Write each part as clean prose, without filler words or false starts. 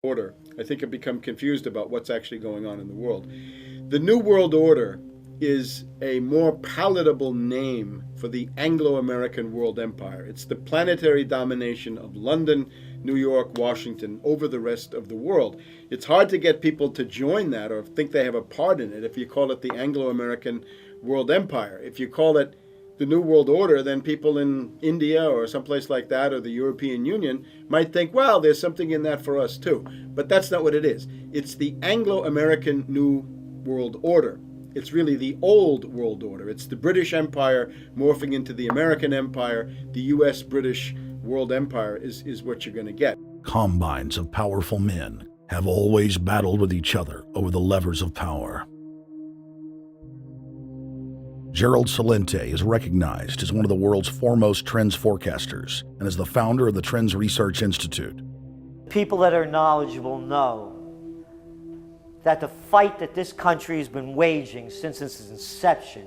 order. I think have become confused about what's actually going on in the world. The New World Order is a more palatable name for the Anglo-American world empire. It's the planetary domination of London, New York, Washington over the rest of the world. It's hard to get people to join that or think they have a part in it if you call it the Anglo-American world empire. If you call it the New World Order, then people in India or someplace like that or the European Union might think, well, there's something in that for us too. But that's not what it is. It's the Anglo-American New World Order. It's really the old world order. It's the British Empire morphing into the American Empire. The U.S. British world empire is what you're going to get. Combines of powerful men have always battled with each other over the levers of power. Gerald Celente is recognized as one of the world's foremost trends forecasters and is the founder of the Trends Research Institute. People that are knowledgeable know that the fight that this country has been waging since its inception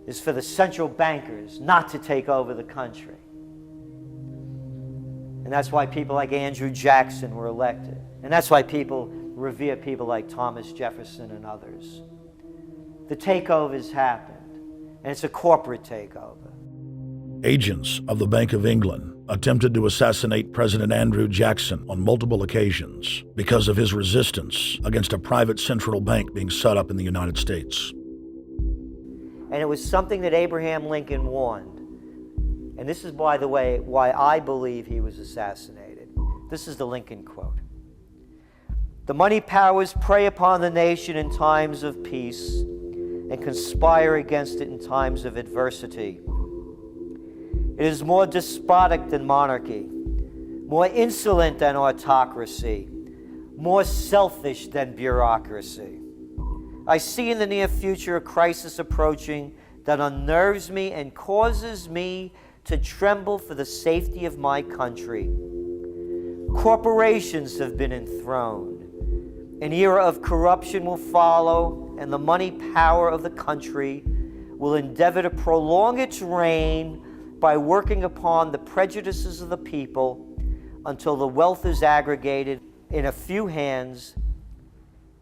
is for the central bankers not to take over the country. And that's why people like Andrew Jackson were elected. And that's why people revere people like Thomas Jefferson and others. The takeover has happened, and it's a corporate takeover. Agents of the Bank of England attempted to assassinate President Andrew Jackson on multiple occasions because of his resistance against a private central bank being set up in the United States. And it was something that Abraham Lincoln warned. And this is, by the way, why I believe he was assassinated. This is the Lincoln quote. "The money powers prey upon the nation in times of peace and conspire against it in times of adversity. It is more despotic than monarchy, more insolent than autocracy, more selfish than bureaucracy. I see in the near future a crisis approaching that unnerves me and causes me to tremble for the safety of my country. Corporations have been enthroned. An era of corruption will follow, and the money power of the country will endeavor to prolong its reign by working upon the prejudices of the people until the wealth is aggregated in a few hands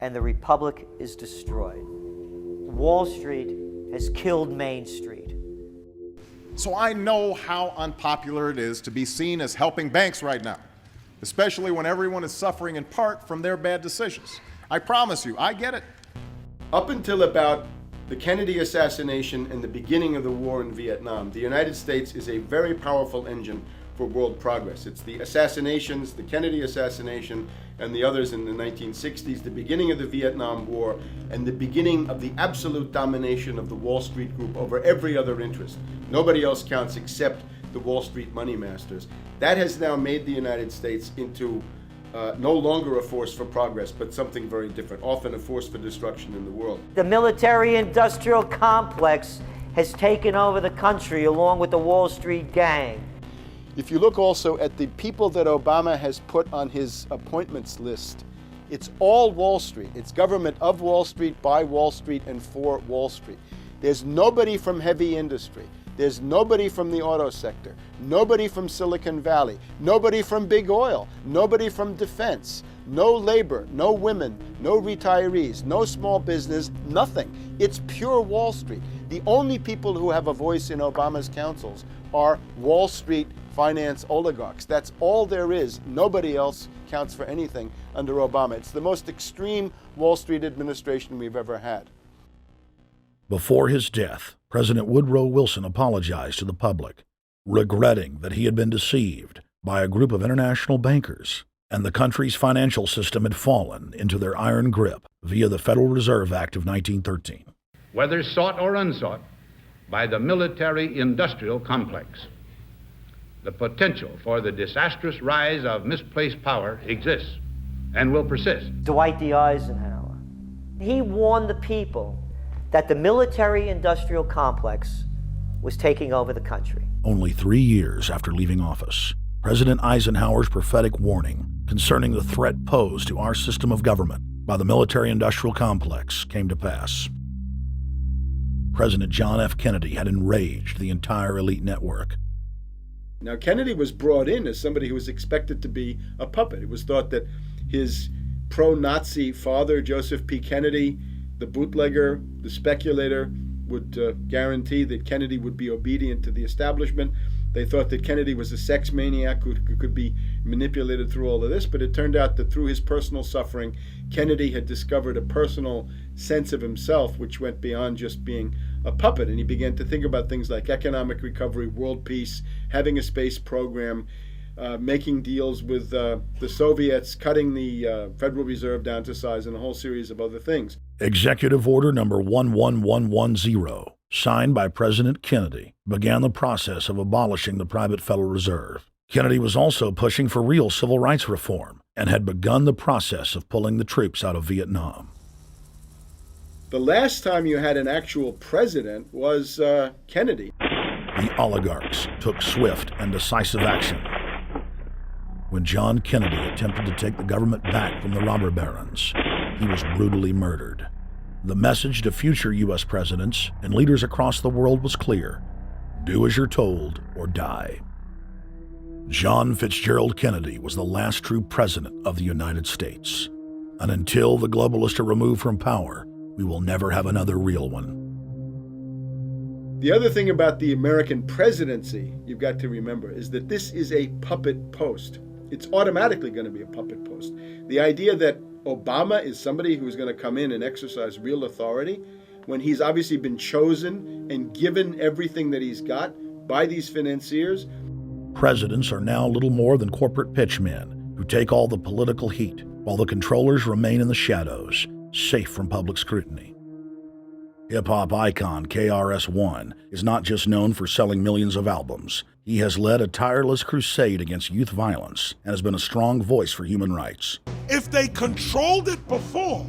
and the republic is destroyed." Wall Street has killed Main Street. So I know how unpopular it is to be seen as helping banks right now, especially when everyone is suffering in part from their bad decisions. I promise you, I get it. Up until about the Kennedy assassination and the beginning of the war in Vietnam, the United States is a very powerful engine for world progress. It's the assassinations, the Kennedy assassination, and the others in the 1960s, the beginning of the Vietnam War, and the beginning of the absolute domination of the Wall Street Group over every other interest. Nobody else counts except the Wall Street money masters. That has now made the United States into no longer a force for progress, but something very different, often a force for destruction in the world. The military-industrial complex has taken over the country along with the Wall Street gang. If you look also at the people that Obama has put on his appointments list, it's all Wall Street. It's government of Wall Street, by Wall Street, and for Wall Street. There's nobody from heavy industry. There's nobody from the auto sector, nobody from Silicon Valley, nobody from big oil, nobody from defense, no labor, no women, no retirees, no small business, nothing. It's pure Wall Street. The only people who have a voice in Obama's councils are Wall Street finance oligarchs. That's all there is. Nobody else counts for anything under Obama. It's the most extreme Wall Street administration we've ever had. Before his death, President Woodrow Wilson apologized to the public, regretting that he had been deceived by a group of international bankers and the country's financial system had fallen into their iron grip via the Federal Reserve Act of 1913. Whether sought or unsought by the military-industrial complex, the potential for the disastrous rise of misplaced power exists and will persist. Dwight D. Eisenhower, he warned the people that the military-industrial complex was taking over the country. Only 3 years after leaving office, President Eisenhower's prophetic warning concerning the threat posed to our system of government by the military-industrial complex came to pass. President John F. Kennedy had enraged the entire elite network. Now, Kennedy was brought in as somebody who was expected to be a puppet. It was thought that his pro-Nazi father, Joseph P. Kennedy, the bootlegger, the speculator, would guarantee that Kennedy would be obedient to the establishment. They thought that Kennedy was a sex maniac who could be manipulated through all of this, but it turned out that through his personal suffering, Kennedy had discovered a personal sense of himself which went beyond just being a puppet, and he began to think about things like economic recovery, world peace, having a space program, making deals with the Soviets, cutting the Federal Reserve down to size, and a whole series of other things. Executive Order number 11110, signed by President Kennedy, began the process of abolishing the private Federal Reserve. Kennedy was also pushing for real civil rights reform and had begun the process of pulling the troops out of Vietnam. The last time you had an actual president was Kennedy. The oligarchs took swift and decisive action. When John Kennedy attempted to take the government back from the robber barons, he was brutally murdered. The message to future U.S. presidents and leaders across the world was clear: do as you're told or die. John Fitzgerald Kennedy was the last true president of the United States. And until the globalists are removed from power, we will never have another real one. The other thing about the American presidency you've got to remember is that this is a puppet post. It's automatically going to be a puppet post. The idea that Obama is somebody who's going to come in and exercise real authority when he's obviously been chosen and given everything that he's got by these financiers. Presidents are now little more than corporate pitchmen who take all the political heat, while the controllers remain in the shadows, safe from public scrutiny. Hip-hop icon KRS-One is not just known for selling millions of albums. He has led a tireless crusade against youth violence and has been a strong voice for human rights. If they controlled it before,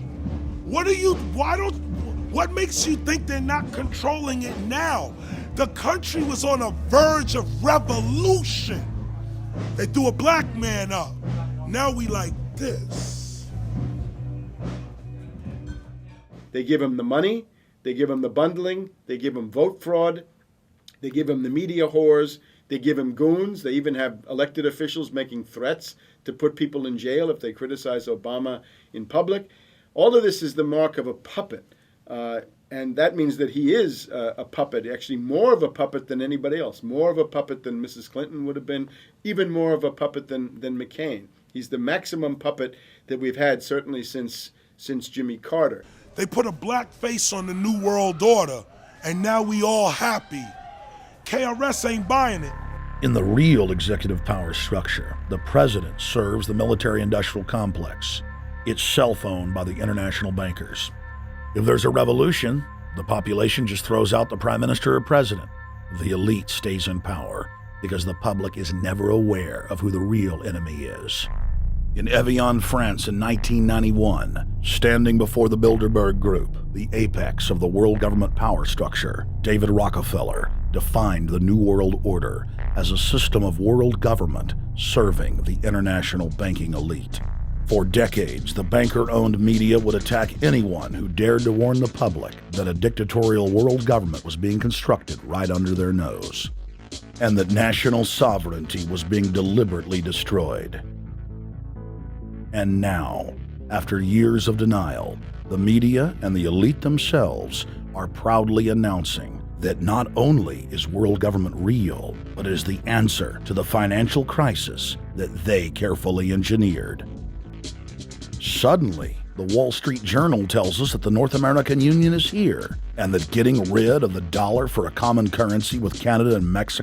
what makes you think they're not controlling it now? The country was on a verge of revolution. They threw a black man up. Now we like this. They give him the money, they give him the bundling, they give him vote fraud, they give him the media whores, they give him goons. They even have elected officials making threats to put people in jail if they criticize Obama in public. All of this is the mark of a puppet. And that means that he is a puppet, actually more of a puppet than anybody else, more of a puppet than Mrs. Clinton would have been, even more of a puppet than McCain. He's the maximum puppet that we've had certainly since Jimmy Carter. They put a black face on the New World Order, and now we all happy. KRS ain't buying it. In the real executive power structure, the president serves the military-industrial complex, itself owned by the international bankers. If there's a revolution, the population just throws out the prime minister or president. The elite stays in power because the public is never aware of who the real enemy is. In Evian, France in 1991, standing before the Bilderberg Group, the apex of the world government power structure, David Rockefeller defined the New World Order as a system of world government serving the international banking elite. For decades, the banker-owned media would attack anyone who dared to warn the public that a dictatorial world government was being constructed right under their nose, and that national sovereignty was being deliberately destroyed. And now, after years of denial, the media and the elite themselves are proudly announcing that not only is world government real, but is the answer to the financial crisis that they carefully engineered. Suddenly, the Wall Street Journal tells us that the North American Union is here, and that getting rid of the dollar for a common currency with Canada and Mexico